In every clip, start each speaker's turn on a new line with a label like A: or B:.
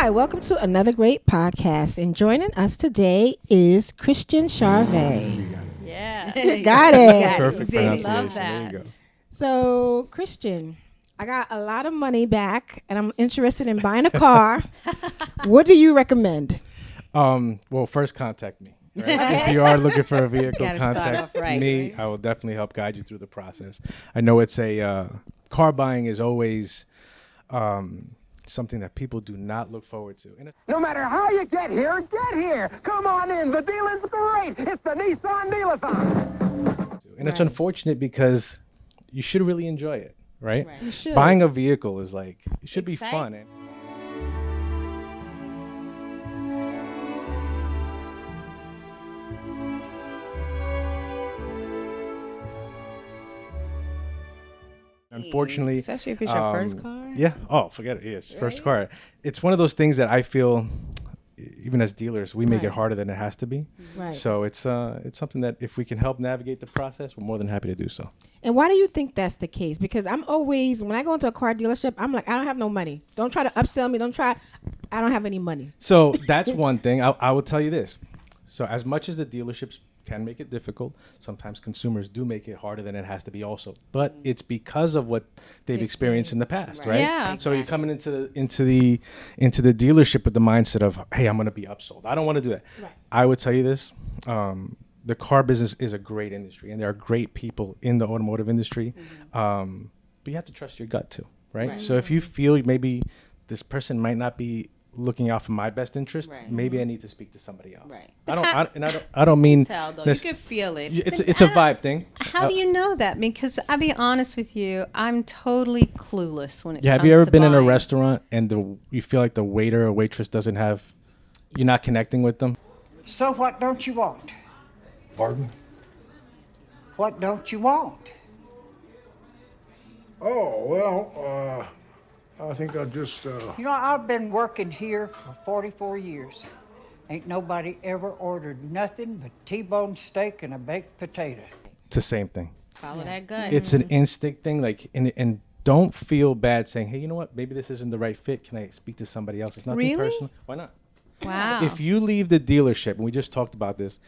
A: Hi, welcome to another great podcast. And joining us today is Christian Charvet.
B: Yeah.
A: Got it.
C: Perfect pronunciation.
B: Love
C: There you
B: that.
C: go.
A: So, Christian, I got a lot of money back and I'm interested in buying a car. What do you recommend?
C: Well, first contact me. Right? If you are looking for a vehicle,
B: Gotta start
C: contact
B: off right,
C: me.
B: right?
C: I will definitely help guide you through the process. I know it's a car buying is always something that people do not look forward to.
D: No matter how you get here. Come on in. The dealing's great. It's the Nissan Deal-a-thon.
C: And it's unfortunate because you should really enjoy it, right?
A: You should.
C: Buying a vehicle is like, it should be
B: Exciting.
C: fun. Unfortunately,
B: Especially if it's your first car.
C: Yeah. Oh, forget it. Yeah, it's first car. It's one of those things that I feel, even as dealers, we make it
A: Right.
C: harder than it has to be.
A: Right.
C: So it's something that if we can help navigate the process, we're more than happy to do so.
A: And why do you think that's the case? Because I'm always, when I go into a car dealership, I'm like, I don't have no money. Don't try to upsell me. I don't have any money.
C: So that's one thing. I will tell you this. So as much as the dealerships can make it difficult, sometimes consumers do make it harder than it has to be also. But it's because of what they've experienced in the past, right?
B: Yeah.
C: So you're coming into the dealership with the mindset of, hey, I'm going to be upsold. I don't want to do that.
A: Right.
C: I would tell you this. The car business is a great industry, and there are great people in the automotive industry. But you have to trust your gut too, right? So if you feel maybe this person might not be looking out for my best interest,
B: Right.
C: maybe I need to speak to somebody else.
B: Right.
C: I don't mean
E: Tell though, you
C: this-
E: can feel it.
C: it's a vibe thing.
B: How do you know that? Because I'll be honest with you, I'm totally clueless when it
C: Yeah,
B: comes
C: have you ever
B: to
C: been in a
B: buying.
C: restaurant and you feel like the waiter or waitress doesn't have, you're not connecting with them?
F: So what don't you want?
G: Pardon?
F: What don't you want?
G: Oh, well, I think I'll just,
F: You know, I've been working here for 44 years. Ain't nobody ever ordered nothing but T-bone steak and a baked potato.
C: It's the same thing.
E: Follow that gut.
C: It's an instinct thing. Like, and don't feel bad saying, hey, you know what? Maybe this isn't the right fit. Can I speak to somebody else? It's nothing
B: Really?
C: personal. Why not?
B: Wow.
C: If you leave the dealership, and we just talked about this,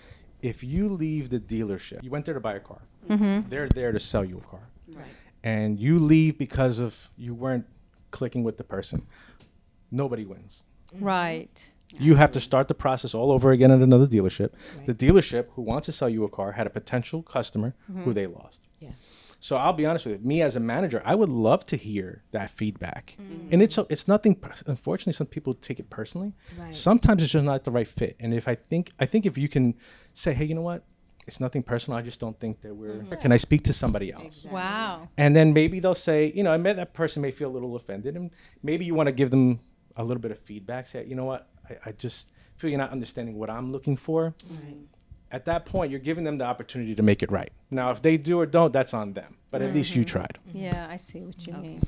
C: if you leave the dealership, you went there to buy a car. They're there to sell you a car.
E: Right.
C: And you leave because of you weren't clicking with the person. Nobody wins.
B: Right.
C: You have to start the process all over again at another dealership. The dealership who wants to sell you a car had a potential customer who they lost.
A: Yes.
C: So I'll be honest with you. Me as a manager, I would love to hear that feedback. And it's nothing. Unfortunately, some people take it personally.
A: Right.
C: Sometimes it's just not the right fit. And if I think if you can say, hey, you know what? It's nothing personal. I just don't think that we're. Can I speak to somebody else?
B: Wow.
C: And then maybe they'll say, you know, I met that person may feel a little offended, and maybe you want to give them a little bit of feedback. Say, you know what, I just feel you're not understanding what I'm looking for. At that point, you're giving them the opportunity to make it right. Now, if they do or don't, that's on them. But at least you tried.
B: Yeah, I see what you mean.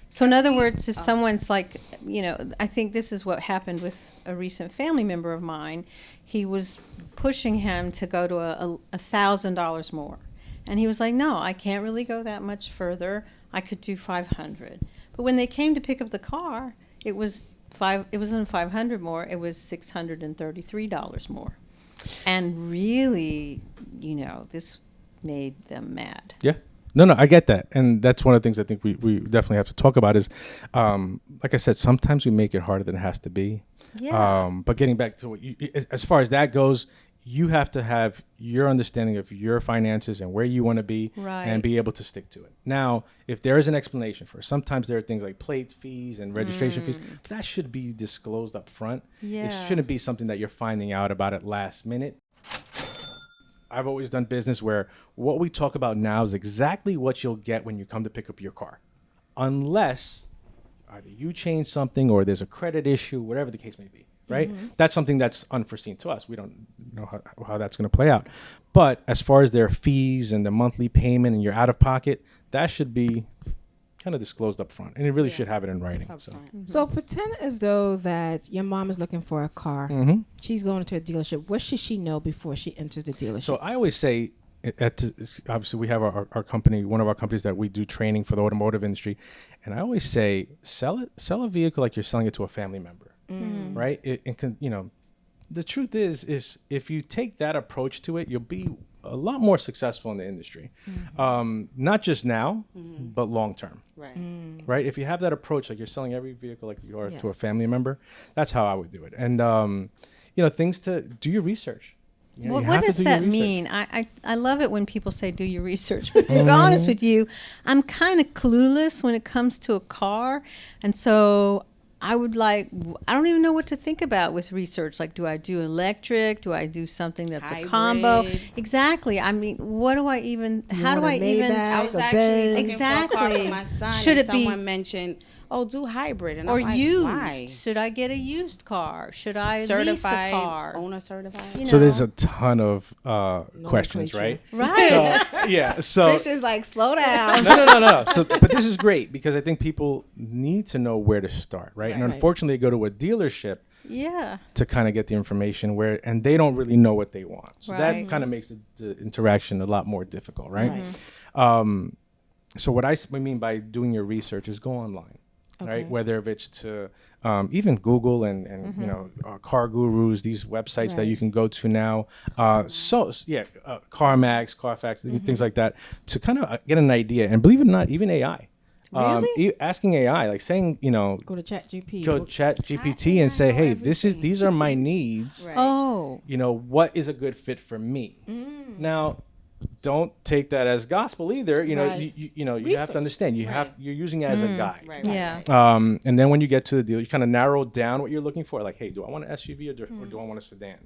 B: So in other words, if someone's like, you know, I think this is what happened with a recent family member of mine. He was pushing him to go to $1,000 more. And he was like, no, I can't really go that much further. I could do 500. But when they came to pick up the car, it wasn't 500 more, it was $633 more. And really, you know, this made them mad.
C: Yeah. No, I get that. And that's one of the things I think we definitely have to talk about is, like I said, sometimes we make it harder than it has to be.
B: Yeah.
C: But getting back to what as far as that goes, you have to have your understanding of your finances and where you want to be
B: Right.
C: and be able to stick to it. Now, if there is an explanation for it, sometimes there are things like plate fees and registration fees. That should be disclosed up front.
B: Yeah.
C: It shouldn't be something that you're finding out about at last minute. I've always done business where what we talk about now is exactly what you'll get when you come to pick up your car. Unless either you change something or there's a credit issue, whatever the case may be, right? That's something that's unforeseen to us. We don't know how that's going to play out. But as far as their fees and the monthly payment and your out of pocket, that should be kind of disclosed up front. And it really should have it in writing. So.
A: So pretend as though that your mom is looking for a car. She's going to a dealership. What should she know before she enters the dealership?
C: So I always say, obviously we have our company, one of our companies that we do training for the automotive industry. And I always say, sell a vehicle like you're selling it to a family member. right? The truth is if you take that approach to it, you'll be a lot more successful in the industry. Not just now, but long term.
E: Right.
C: Right? If you have that approach, like you're selling every vehicle like you are to a
A: Yes.
C: family member, that's how I would do it. And things to do your research. You know, you
B: What
C: have to
B: does
C: do your
B: that
C: research.
B: mean? I love it when people say do your research, but to be honest with you, I'm kind of clueless when it comes to a car, and so I don't even know what to think about with research. Like, do I do electric? Do I do something that's a combo?
E: Hybrid.
B: Exactly. I mean, what do I even? How do
A: want
B: I
A: a
B: even?
A: Maybach?
E: I was
A: a
E: actually
A: Benz.
E: looking for a car
B: Exactly.
E: for my son.
B: Should
E: and
B: it be-
E: someone mentioned, "Oh, do hybrid," and
B: Or
E: I'm like,
B: used?
E: Why?
B: Should I get a used car? Should I lease a
E: Certified,
B: car?
E: owner certified.
B: You
C: So there's
B: know?
C: a ton of questions, right?
B: Right.
C: Yeah. So
E: Christian's like, slow down.
C: no. So, but this is great because I think people need to know where to start, right? And
E: Right.
C: unfortunately, they go to a dealership
B: Yeah.
C: to kind of get the information and they don't really know what they want. So
B: Right.
C: that kind of makes the interaction a lot more difficult, right?
A: Right.
C: So what I mean by doing your research is go online,
A: Okay.
C: right? Whether if it's to even Google and car gurus, these websites that
A: Right.
C: you can go to now. CarMax, Carfax, things like that to kind of get an idea. And believe it or not, even AI.
B: Really?
C: Asking AI, like saying,
A: Go to ChatGPT.
C: go chat GPT and say, hey, these are my needs.
E: Right.
B: Oh.
C: What is a good fit for me? Now, don't take that as gospel either. You
A: Right.
C: you have to understand you're using it as a guide.
E: Right.
B: Yeah.
C: And then when you get to the deal, you kind of narrow down what you're looking for. Like, hey, do I want an SUV or do I want a sedan?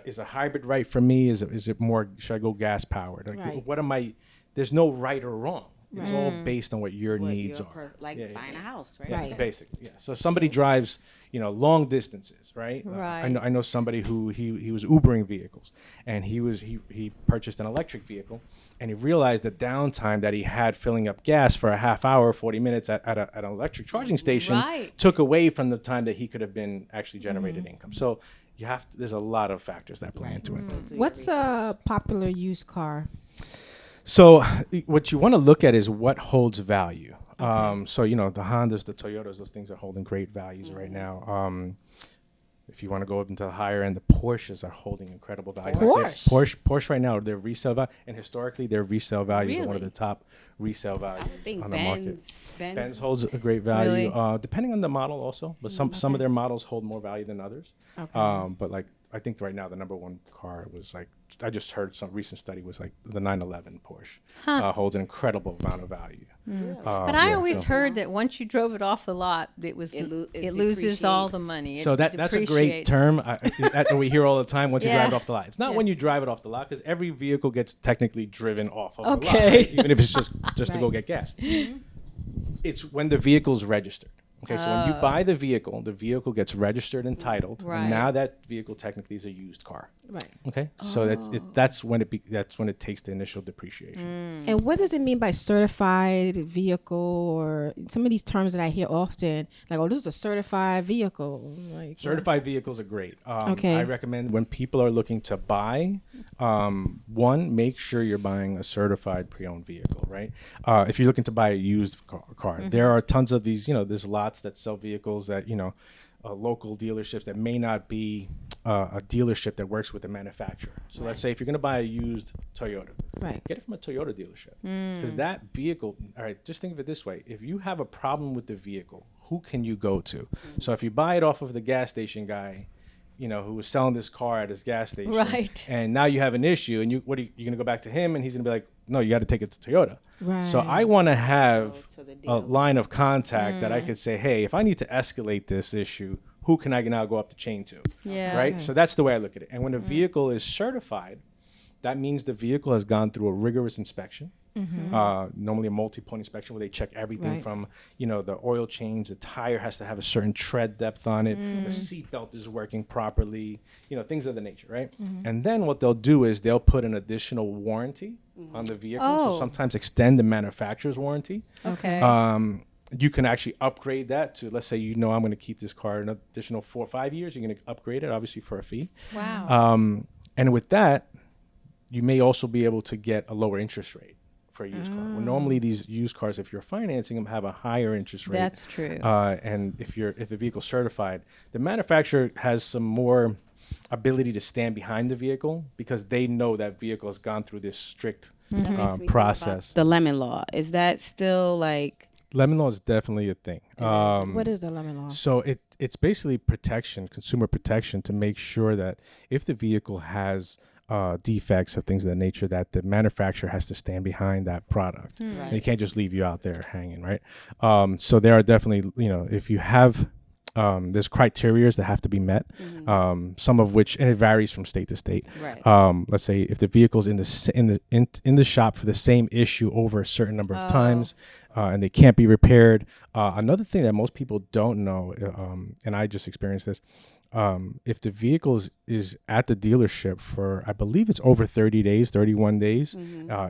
C: Is a hybrid right for me? Is it more? Should I go gas powered? Like,
A: Right.
C: what am I? There's no right or wrong. It's all based on what your
E: What
C: needs
E: your
C: are.
E: like
C: Yeah, yeah,
E: buying
C: yeah.
E: a house, right?
A: Right.
C: Basically, yeah. So if somebody drives, long distances, right?
B: Right.
C: I know somebody who he was Ubering vehicles, and he purchased an electric vehicle, and he realized the downtime that he had filling up gas for a half hour, 40 minutes at an electric charging station
B: Right.
C: took away from the time that he could have been actually generated income. So there's a lot of factors that play into it.
E: So do your
A: What's a popular used car?
C: So what you want to look at is what holds value. So the Hondas, the Toyotas, those things are holding great values right now. If you want to go up into the higher end, the Porsches are holding incredible value. Porsche right now, their resale value, and historically their resale values are one of
B: Really?
C: the top resale values
E: I think
C: on the market.
E: Benz.
C: Holds a great value,
B: Really?
C: depending on the model also. But some of their models hold more value than others.
A: Okay.
C: But like I think right now the number one car was like I just heard some recent study was like the 911 Porsche holds an incredible amount of value.
B: But I always heard that once you drove it off the lot, it loses all the
E: depreciates.
B: money.
C: So
B: It
C: that's a great
B: depreciates.
C: term that we hear all the time. Once you
B: Yeah.
C: drive it off the lot, it's not when you
B: Yes.
C: drive it off the lot because every vehicle gets technically driven off of the lot,
B: Okay.
C: right? Even if it's just to go
A: Right.
C: get gas. It's when the vehicle's registered. Okay, so when you buy the vehicle gets registered and titled,
B: Right.
C: and now that vehicle technically is a used car.
A: Right.
C: Okay, so that's when it takes the initial depreciation.
A: And what does it mean by certified vehicle or some of these terms that I hear often? Like, oh, this is a certified vehicle. Like,
C: Certified vehicles are great.
A: Okay.
C: I recommend when people are looking to buy, one, make sure you're buying a certified pre-owned vehicle, right? If you're looking to buy a used car, there are tons of these, there's lots that sell vehicles that, local dealerships that may not be a dealership that works with the manufacturer. So let's say if you're going to buy a used Toyota,
A: Right.
C: get it from a Toyota dealership. Because that vehicle, all right, just think of it this way. If you have a problem with the vehicle, who can you go to? So if you buy it off of the gas station guy, who was selling this car at his gas station.
B: Right.
C: And now you have an issue and you're going to go back to him and he's going to be like, no, you got to take it to Toyota.
A: Right.
C: So I want to have
E: Go to the
C: a
E: dealer.
C: line of contact that I could say, hey, if I need to escalate this issue, who can I now go up the chain to?
B: Yeah.
C: Right? So that's the way I look at it. And when a vehicle is certified, that means the vehicle has gone through a rigorous inspection. Normally a multi-point inspection where they check everything
A: Right.
C: from, the oil change, the tire has to have a certain tread depth on it, the seatbelt is working properly, things of the nature, right? And then what they'll do is they'll put an additional warranty on the vehicle.
B: Oh.
C: So sometimes extend the manufacturer's warranty.
B: Okay.
C: You can actually upgrade that to, let's say, I'm going to keep this car an additional 4 or 5 years. You're going to upgrade it, obviously, for a fee.
B: Wow.
C: And with that, you may also be able to get a lower interest rate for a used car. Well, normally these used cars, if you're financing them, have a higher interest rate.
B: That's true.
C: And if the vehicle's certified, the manufacturer has some more ability to stand behind the vehicle because they know that vehicle has gone through this strict
E: That makes me think about
C: process.
E: the lemon law, is that still like?
C: Lemon law is definitely a thing.
A: What is the lemon law?
C: So it's basically protection, consumer protection, to make sure that if the vehicle has defects or things of that nature, that the manufacturer has to stand behind that product.
E: Right.
C: They can't just leave you out there hanging, right? So there are definitely, if you have, there's criterias that have to be met, some of which, and it varies from state to state.
E: Right.
C: Let's say if the vehicle's in the shop for the same issue over a certain number of times, and they can't be repaired. Another thing that most people don't know, and I just experienced this, if the vehicle is at the dealership for, I believe it's over 30 days, 31 days,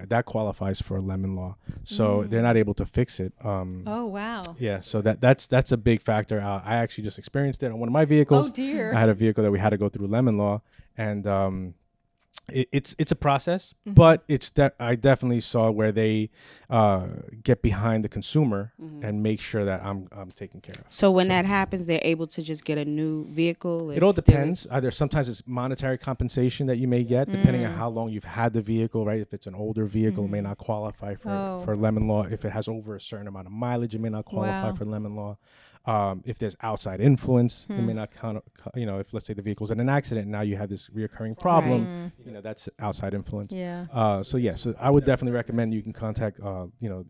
C: that qualifies for a lemon law. So they're not able to fix it.
B: Oh, wow.
C: Yeah, so that's a big factor. I actually just experienced it on one of my vehicles.
B: Oh, dear.
C: I had a vehicle that we had to go through lemon law, and it's a process, but I definitely saw where they get behind the consumer and make sure that I'm taken care of.
E: So when that happens, they're able to just get a new vehicle?
C: It all depends. Either sometimes it's monetary compensation that you may get, depending on how long you've had the vehicle, right? If it's an older vehicle, it may not qualify for lemon law. If it has over a certain amount of mileage, it may not qualify for lemon law. If there's outside influence, it may not count. If let's say the vehicle's in an accident, now you have this reoccurring problem. That's outside influence.
B: Yeah.
C: So I would definitely recommend you can contact.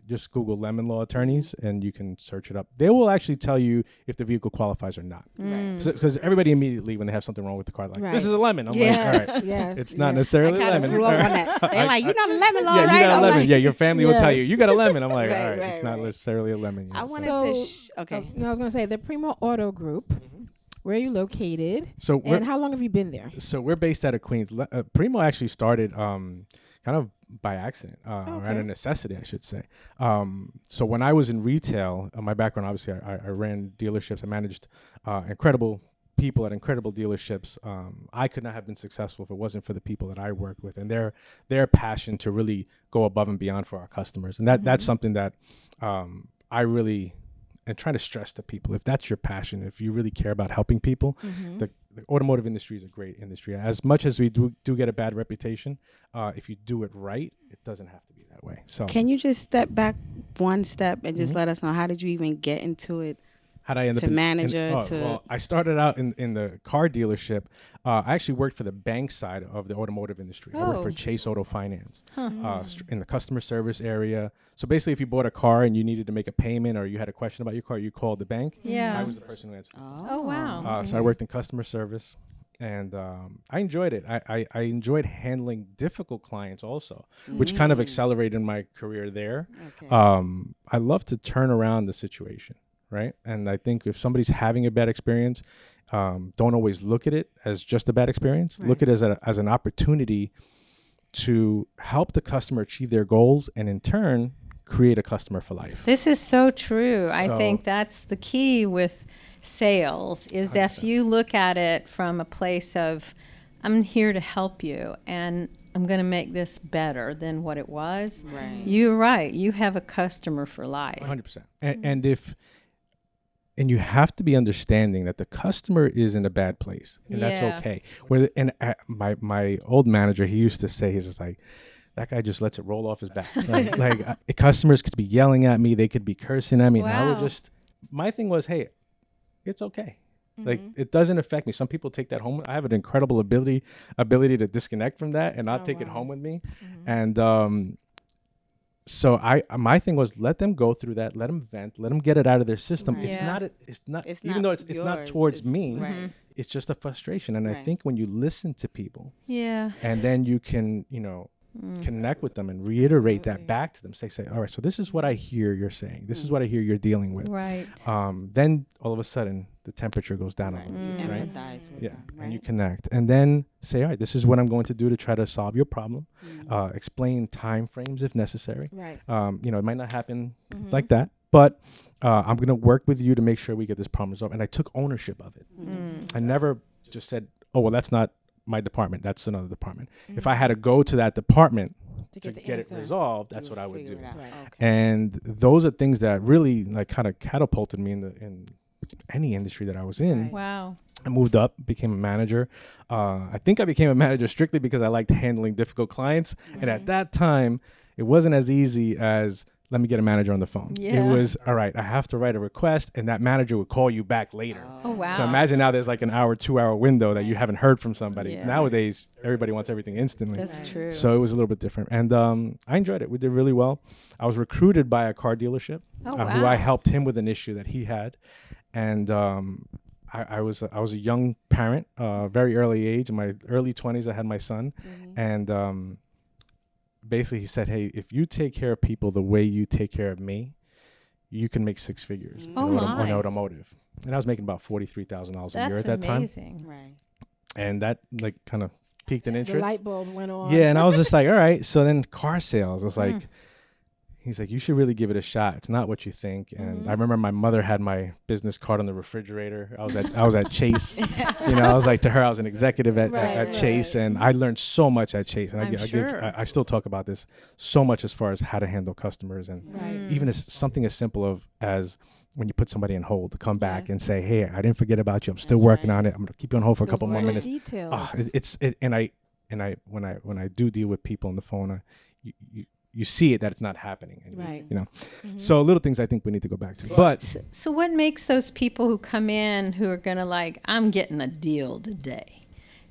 C: Just Google lemon law attorneys, and you can search it up. They will actually tell you if the vehicle qualifies or not. Because everybody immediately, when they have something wrong with the car, like this is a lemon. I'm like, all right,
A: Yes.
C: it's not necessarily
E: I
C: lemon.
E: grew up on that. They're like, you're not a lemon law,
C: Yeah,
E: right?
C: you got a
E: I'm
C: lemon.
E: like,
C: Yeah, your family will tell you
A: Yes.
C: you got a lemon. I'm like,
E: Right,
C: all right,
E: right,
C: it's not
E: right.
C: necessarily a lemon.
E: I wanted
A: So-
E: to. Okay.
A: No, I was going to say the Primo Auto Group. Where are you located?
C: So we're
A: And how long have you been there?
C: we're based out of Queens. Primo actually started kind of by accident, or out of necessity, I should say. So when I was in retail, my background, obviously, I ran dealerships. I managed incredible people at incredible dealerships. I could not have been successful if it wasn't for the people that I worked with and their passion to really go above and beyond for our customers. And that's something that I really and trying to stress to people, if that's your passion, if you really care about helping people, the automotive industry is a great industry. As much as we do get a bad reputation, if you do it right, it doesn't have to be that way. So
E: Can you just step back one step and just let us know, how did you even get into it?
C: how'd I end
E: To
C: up
E: manager, to-
C: Well, I started out in the car dealership. I actually worked for the bank side of the automotive industry. I worked for Chase Auto Finance in the customer service area. So basically, if you bought a car and you needed to make a payment or you had a question about your car, you called the bank.
B: Yeah.
C: I was the person who answered.
B: Oh, wow.
C: So I worked in customer service, and I enjoyed it. I enjoyed handling difficult clients also, which kind of accelerated my career there.
E: Okay.
C: I love to turn around the situation, right? And I think if somebody's having a bad experience, don't always look at it as just a bad experience. Look at it as an opportunity to help the customer achieve their goals, and in turn, create a customer for life.
B: This is so true. I
C: So-
B: think that's the key with sales is if you look at it from a place of, I'm here to help you and I'm going to make this better than what it was.
E: Right.
B: You're right. You have a customer for life.
C: 100%. And you have to be understanding that the customer is in a bad place, and
B: Yeah.
C: that's okay. My old manager, he used to say, he's just like, that guy just lets it roll off his back. Customers could be yelling at me, they could be cursing at me, and I would
B: Wow.
C: just. My thing was, hey, it's okay. Like, it doesn't affect me. Some people take that home. I have an incredible ability to disconnect from that and not take it home with me, and so my thing was, let them go through that, let them vent, let them get it out of their system.
E: Right.
C: It's
B: Yeah.
C: not
E: It's
C: even
E: not
C: though it's not
E: yours,
C: towards
E: it's-
C: me.
E: right.
C: It's just a frustration. And I
E: Right.
C: think when you listen to people
B: Yeah.
C: and then you can, connect with them and reiterate that back to them, say, all right, so this is what I hear you're saying. This is what I hear you're dealing with.
B: Right.
C: Then all of a sudden the temperature goes down
E: Right.
C: a little bit, right?
E: Empathize with
C: Yeah,
E: them,
C: and you
E: right?
C: connect, and then say, all right, this is what I'm going to do to try to solve your problem. Explain time frames if necessary.
A: Right.
C: It might not happen like that, but I'm going to work with you to make sure we get this problem resolved. And I took ownership of it. I never just said, oh, well, that's not my department. That's another department. If I had to go to that department
A: To
C: to
A: get the
C: get it
A: answer.
C: resolved, that's
E: You
C: what I would
E: figure
C: do.
E: it out.
A: Right.
E: Okay.
C: And those are things that really like kind of catapulted me in any industry that I was in.
A: Right.
B: Wow.
C: I moved up, became a manager. I think I became a manager strictly because I liked handling difficult clients. And at that time, it wasn't as easy as let me get a manager on the phone. It
B: Yeah.
C: was, all right, I have to write a request, and that manager would call you back later.
B: Oh, wow.
C: So imagine now there's like an hour, 2 hour window that you haven't heard from somebody.
B: Yeah.
C: Nowadays, everybody wants everything instantly.
B: That's true.
C: So it was a little bit different. And I enjoyed it. We did really well. I was recruited by a car dealership
B: Oh,
C: who I
B: wow.
C: helped him with an issue that he had. And I was a young parent, very early age. In my early 20s, I had my son. And basically he said, hey, if you take care of people the way you take care of me, you can make six figures
B: Oh,
C: in
B: my.
C: automotive. And I was making about $43,000 a year
B: That's
C: at that time.
B: amazing.
E: Right.
C: And that like kind of piqued an
A: The
C: interest.
A: light bulb went on.
C: Yeah, and I was just like, all right. So then car sales, I was
B: Hmm.
C: like, he's like, you should really give it a shot. It's not what you think. And
B: Mm-hmm.
C: I remember my mother had my business card on the refrigerator. I was at Chase. I was like to her, I was an executive at Chase, and I learned so much at Chase. And
B: I'm sure.
C: I still talk about this so much as far as how to handle customers, and
A: Right.
C: even as something as simple as when you put somebody on hold to come back and
A: Yes.
C: say, hey, I didn't forget about you. I'm still
E: That's
C: working
E: right.
C: on it. I'm gonna keep you on hold for a
A: Those
C: couple more
A: little
C: minutes.
A: details.
C: And I when I do deal with people on the phone, you see it that it's not happening. And
A: Right.
C: So little things I think we need to go back to. But
B: So what makes those people who come in who are going to like, I'm getting a deal today?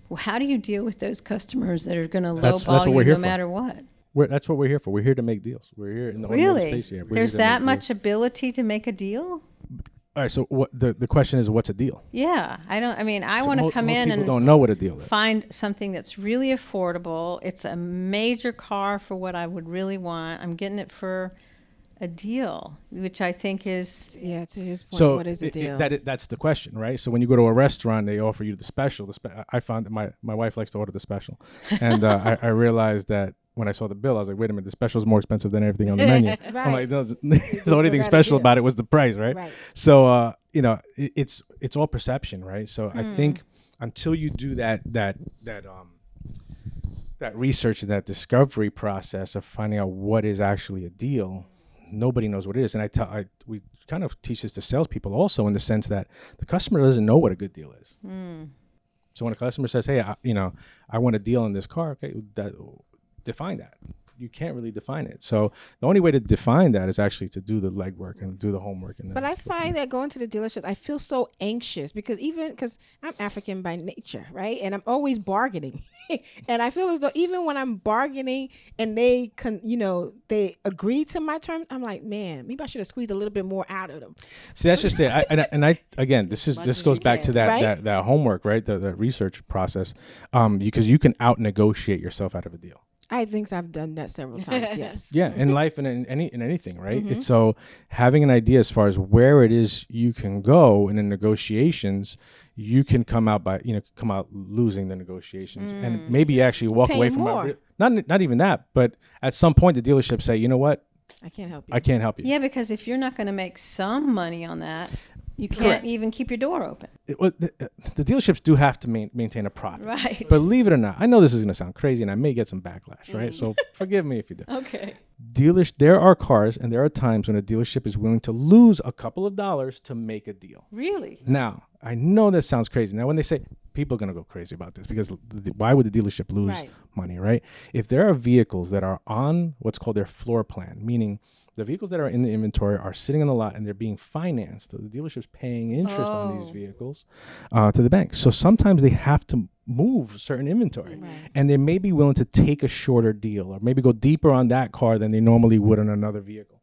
B: Well, how do you deal with those customers that are going to
C: That's what
B: lowball
C: we're
B: you
C: here
B: no
C: for.
B: matter what?
C: that's what we're here for. We're here to make deals. We're here in the automotive
B: Really?
C: space. Yeah, we're here
B: There's
C: to
B: that
C: make
B: much
C: deals.
B: ability to make a deal?
C: All right. So what the question is, what's a deal?
B: Yeah. I
C: So
B: want to
C: mo-
B: come
C: most
B: in
C: people
B: and
C: don't know what a deal is.
B: find something that's really affordable. It's a major car for what I would really want. I'm getting it for a deal, which I think is
A: Yeah, to his point,
C: So
A: what is the deal?
C: that's the question, right? So when you go to a restaurant, they offer you the special. I found that my wife likes to order the special, and I realized that when I saw the bill, I was like, wait a minute, the special is more expensive than everything on the menu. I'm
A: Right.
C: like, no, the only thing
A: got a
C: special
A: deal.
C: about it was the price, right?
A: Right.
C: So it's all perception, right? So I
A: Hmm.
C: think until you do that research and that discovery process of finding out what is actually a deal, nobody knows what it is. And we kind of teach this to salespeople also, in the sense that the customer doesn't know what a good deal is. So when a customer says, hey, I want a deal on this car, okay, define that. You can't really define it. So the only way to define that is actually to do the legwork and do the homework. And
A: But I find that going to the dealerships, I feel so anxious because I'm African by nature, right? And I'm always bargaining. And I feel as though even when I'm bargaining and they they agree to my terms, I'm like, man, maybe I should have squeezed a little bit more out of them.
C: See, that's just it. I again, this
E: as
C: goes
E: you
C: back to
E: can.
C: that homework, right? The research process, because you can out negotiate yourself out of a deal.
A: I think I've done that several times. Yes.
C: Yeah, in life and in anything, right? It's so having an idea as far as where it is you can go, and in negotiations, you can come out losing the negotiations, and maybe actually walk
A: Paying
C: away from
A: more.
C: not even that, but at some point the dealership say, you know what,
A: I can't help you.
C: I can't help you.
B: Yeah, because if you're not going to make some money on that, you can't
C: Correct.
B: even keep your door open.
C: The dealerships do have to maintain a profit.
B: Right.
C: Believe it or not, I know this is going to sound crazy, and I may get some backlash, right? So forgive me if you do.
B: Okay.
C: There are cars and there are times when a dealership is willing to lose a couple of dollars to make a deal.
B: Really?
C: Now, I know that sounds crazy. Now, when they say, people are going to go crazy about this, because why would the dealership lose
A: Right.
C: money, right? If there are vehicles that are on what's called their floor plan, meaning the vehicles that are in the inventory are sitting on the lot and they're being financed, so the dealership's paying interest on these vehicles to the bank. So sometimes they have to move certain inventory, and they may be willing to take a shorter deal or maybe go deeper on that car than they normally would on another vehicle.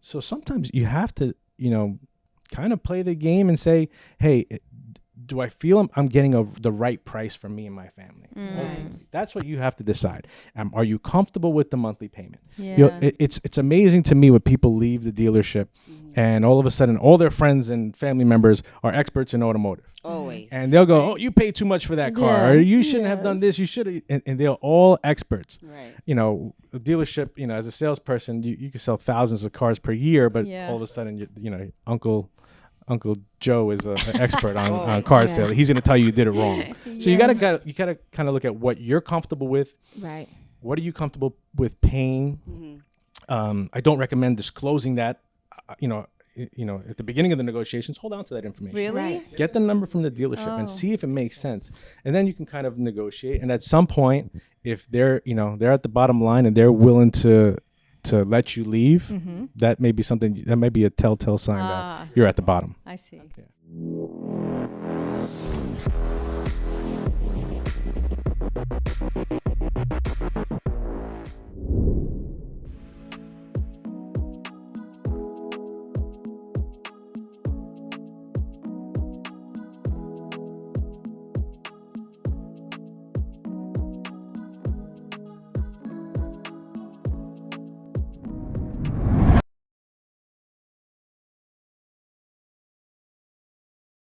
C: So sometimes you have to, kind of play the game and say, hey, do I feel I'm getting the right price for me and my family? Ultimately, that's what you have to decide. Are you comfortable with the monthly payment?
B: Yeah.
C: It's amazing to me when people leave the dealership and all of a sudden all their friends and family members are experts in automotive.
E: Always.
C: And they'll go, oh, you paid too much for that car.
A: Yeah.
C: Or you shouldn't have done this. You should have. And they're all experts.
E: Right.
C: A dealership, as a salesperson, you can sell thousands of cars per year, but
B: Yeah.
C: all of a sudden, Uncle Joe is an expert on car
A: Yes.
C: sales. He's going to tell you did it wrong. So you gotta kind of look at what you're comfortable with,
A: Right.
C: What are you comfortable with paying? I don't recommend disclosing that, at the beginning of the negotiations. Hold on to that information.
B: Really?
E: Right.
C: Get the number from the dealership
B: Oh.
C: and see if it makes sense. And then you can kind of negotiate. And at some point, if they're at the bottom line and they're willing to let you leave, that may be something, that may be a telltale sign
B: Ah.
C: that you're at the bottom.
B: I see.
C: Yeah.